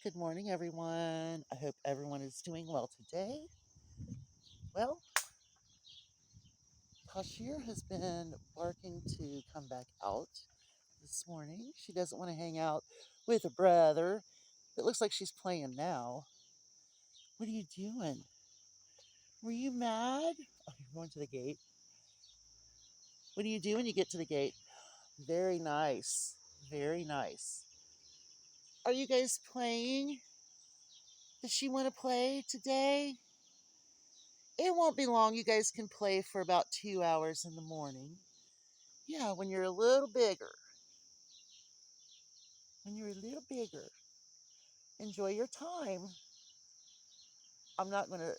Good morning, everyone. I hope everyone is doing well today. Well, Tashir has been barking to come back out this morning. She doesn't want to hang out with her brother. It looks like she's playing now. What are you doing? Were you mad? Oh, you're going to the gate. What do you do when you get to the gate? Very nice. Very nice. Are you guys playing? Does she want to play today? It won't be long. You guys can play for about 2 hours in the morning. Yeah, when you're a little bigger. When you're a little bigger. Enjoy your time. I'm not going to.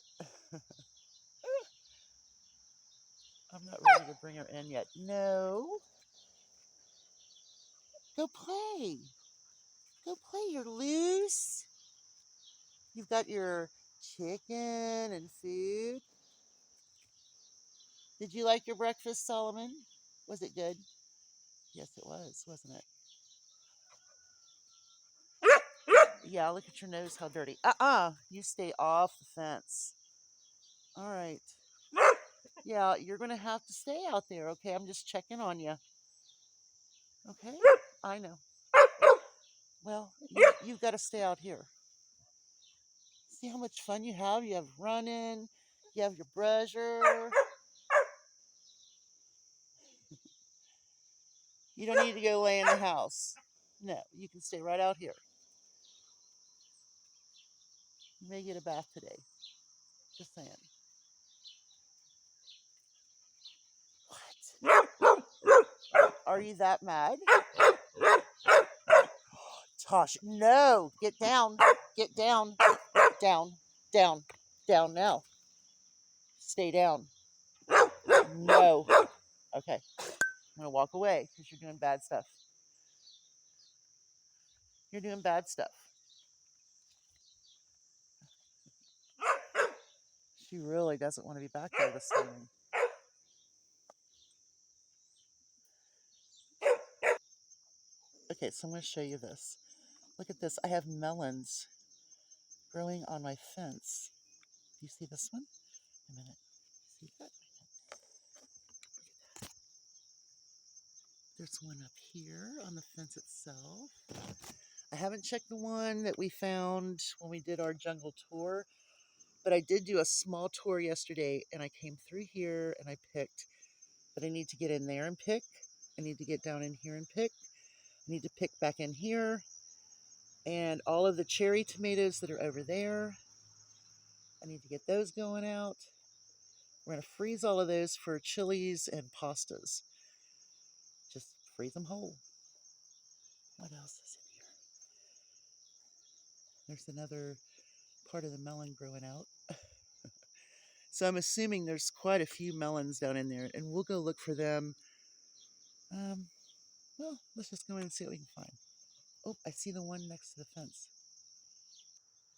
I'm not ready to bring her in yet. No. Go play. Go play. You're loose. You've got your chicken and food. Did you like your breakfast, Solomon? Was it good? Yes, it was, wasn't it? Yeah, look at your nose, how dirty. You stay off the fence. All right. Yeah, you're going to have to stay out there, okay? I'm just checking on you. Okay? I know. Well, you've got to stay out here. See how much fun you have? You have running, you have your brusher. You don't need to go lay in the house. No, you can stay right out here. You may get a bath today. Just saying. What? Are you that mad? Tosh, no. Get down. Get down. Down. Down. Down now. Stay down. No. Okay. I'm going to walk away because you're doing bad stuff. You're doing bad stuff. She really doesn't want to be back there this morning. Okay, so I'm going to show you this. Look at this. I have melons growing on my fence. Do you see this one? A minute. See that? There's one up here on the fence itself. I haven't checked the one that we found when we did our jungle tour, but I did do a small tour yesterday, and I came through here and I picked, but I need to get in there and pick. I need to get down in here and pick. I need to pick back in here, and all of the cherry tomatoes that are over there, I need to get those going out. We're going to freeze all of those for chilies and pastas. Just freeze them whole. What else is in here? There's another part of the melon growing out. So I'm assuming there's quite a few melons down in there, and we'll go look for them. Well, let's just go in and see what we can find. Oh, I see the one next to the fence.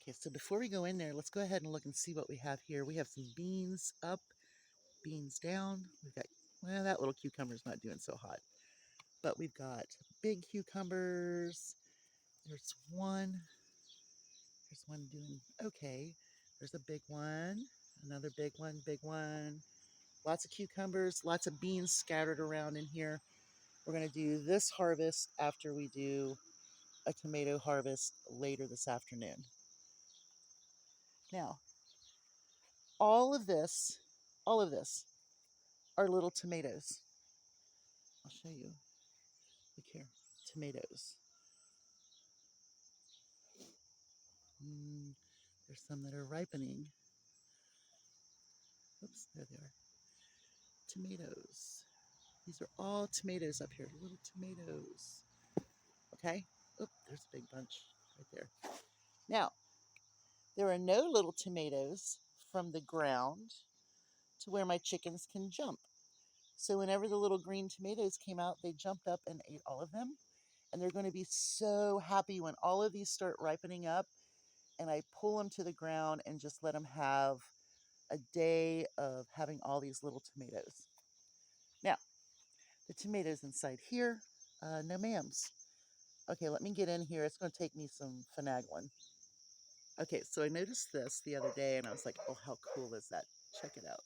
Okay, so before we go in there, let's go ahead and look and see what we have here. We have some beans up, beans down. We've got, well, that little cucumber's not doing so hot. But we've got big cucumbers. There's one. There's one doing okay. There's a big one. Another big one, big one. Lots of cucumbers, lots of beans scattered around in here. We're going to do this harvest after we do a tomato harvest later this afternoon. Now, all of this are little tomatoes. I'll show you. Look here, tomatoes. There's some that are ripening. Oops, there they are. Tomatoes. These are all tomatoes up here, little tomatoes. Okay? Oop, there's a big bunch right there. Now, there are no little tomatoes from the ground to where my chickens can jump. So whenever the little green tomatoes came out, they jumped up and ate all of them. And they're going to be so happy when all of these start ripening up and I pull them to the ground and just let them have a day of having all these little tomatoes. Now, the tomatoes inside here, no ma'ams. Okay, let me get in here. It's going to take me some finagling. Okay, so I noticed this the other day and I was like, oh, how cool is that? Check it out.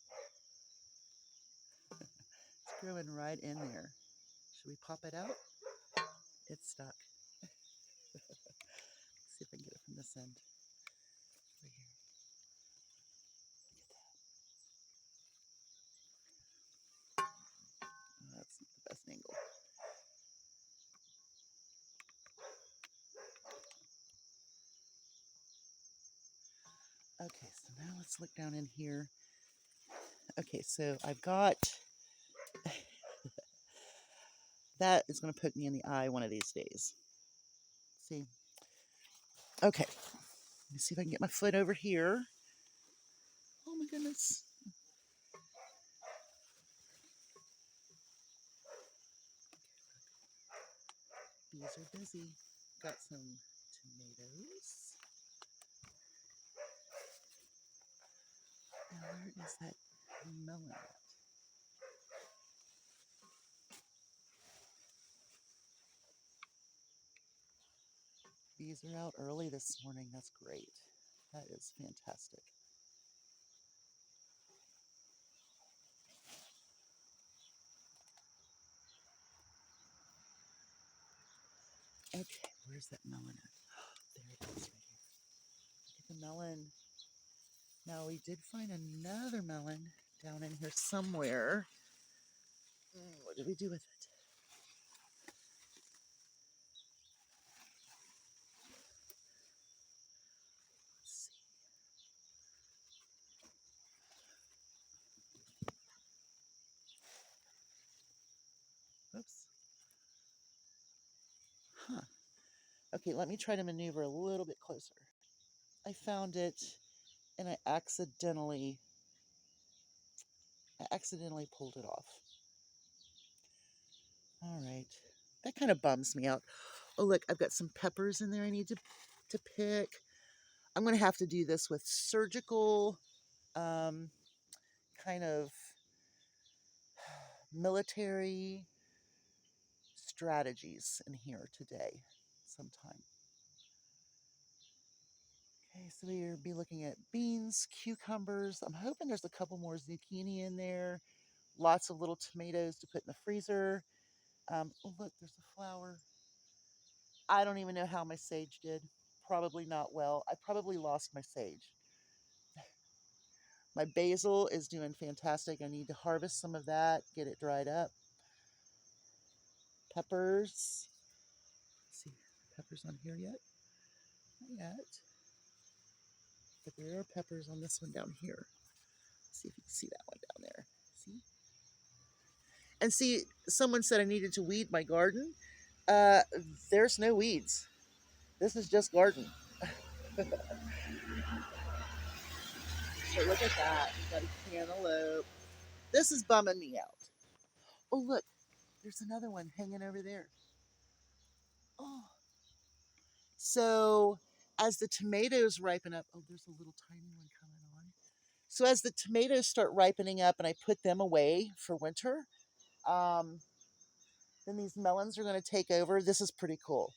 It's growing right in there. Should we pop it out? It's stuck. See if I can get it from this end. Right here. Oh, that's not the best angle. Okay, so now let's look down in here. Okay, so I've got that is going to poke me in the eye one of these days. See? Okay, let me see if I can get my foot over here. Oh my goodness. Bees are busy. Got some tomatoes. Now where is that melon at? Bees are out early this morning. That's great. That is fantastic. Okay, where's that melon at? There it is right here. Look at the melon. Now we did find another melon down in here somewhere. What did we do with it? Let's see. Oops. Huh. Okay, let me try to maneuver a little bit closer. I found it and I accidentally pulled it off. All right. That kind of bums me out. Oh, look, I've got some peppers in there I need to pick. I'm going to have to do this with surgical um, kind of military strategies in here today sometime. Okay, so we'll be looking at beans, cucumbers. I'm hoping there's a couple more zucchini in there. Lots of little tomatoes to put in the freezer. Oh, look, there's a flower. I don't even know how my sage did. Probably not well. I probably lost my sage. My basil is doing fantastic. I need to harvest some of that, get it dried up. Peppers. Let's see, peppers on here yet? Not yet. But there are peppers on this one down here. Let's see if you can see that one down there. See? And see, someone said I needed to weed my garden. Uh, there's no weeds. This is just garden. So look at that. We've got a cantaloupe. This is bumming me out. Oh, look. There's another one hanging over there. Oh. So as the tomatoes ripen up, oh, there's a little tiny one coming on. So as the tomatoes start ripening up and I put them away for winter, um, then these melons are going to take over. This is pretty cool.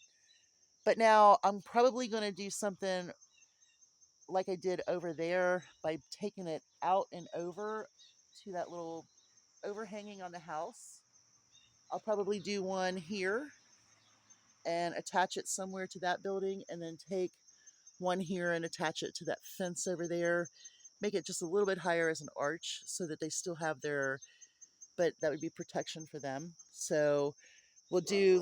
But now I'm probably going to do something like I did over there by taking it out and over to that little overhanging on the house. I'll probably do one here and attach it somewhere to that building and then take one here and attach it to that fence over there. Make it just a little bit higher as an arch so that they still have their, but that would be protection for them. So we'll do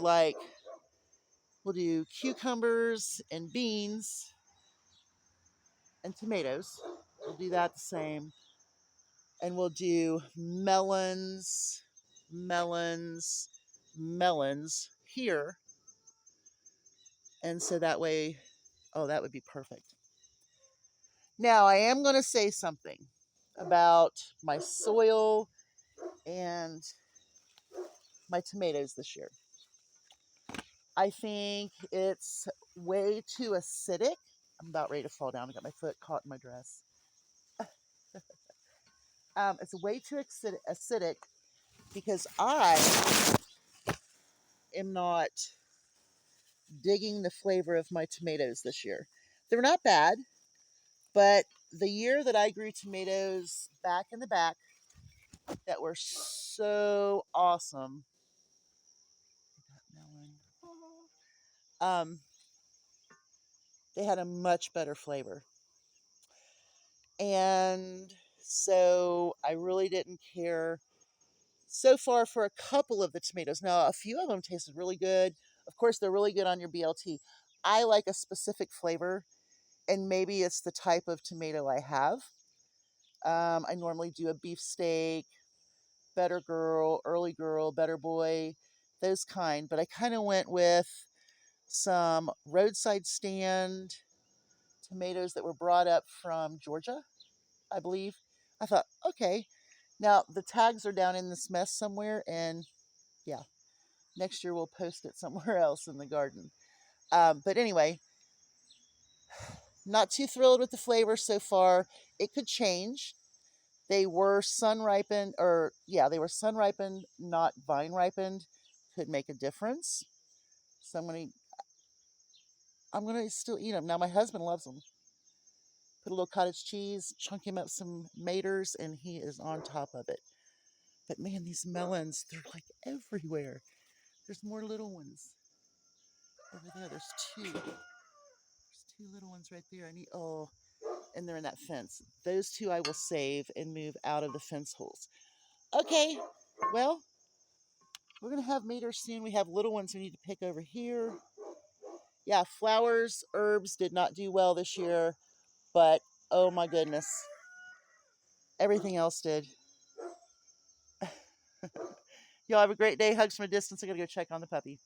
cucumbers and beans and tomatoes. We'll do that the same. And we'll do melons here. And so that way, oh, that would be perfect. Now, I am going to say something about my soil and my tomatoes this year. I think it's way too acidic. I'm about ready to fall down. I got my foot caught in my dress. It's way too acidic because I am not digging the flavor of my tomatoes this year. They're not bad. But the year that I grew tomatoes back in the back that were so awesome, um, they had a much better flavor. And so I really didn't care so far for a couple of the tomatoes. Now, a few of them tasted really good. Of course, they're really good on your BLT. I like a specific flavor, and maybe it's the type of tomato I have. I normally do a beefsteak, better girl, early girl, better boy, those kind. But I kind of went with some roadside stand tomatoes that were brought up from Georgia, I believe. I thought, okay, now the tags are down in this mess somewhere, and yeah, next year we'll post it somewhere else in the garden. But anyway, not too thrilled with the flavor so far. It could change. They were sun ripened, or yeah, they were sun ripened, not vine ripened. Could make a difference. So I'm gonna still eat them. Now my husband loves them. Put a little cottage cheese, chunk him up some maters, and he is on top of it. But man, these melons, they're like everywhere. There's more little ones over there. There's two. There's two little ones right there. I need, oh, and they're in that fence. Those two I will save and move out of the fence holes. Okay, well, we're going to have maters soon. We have little ones we need to pick over here. Yeah, flowers, herbs did not do well this year, but oh my goodness, everything else did. Y'all have a great day. Hugs from a distance. I got to go check on the puppy.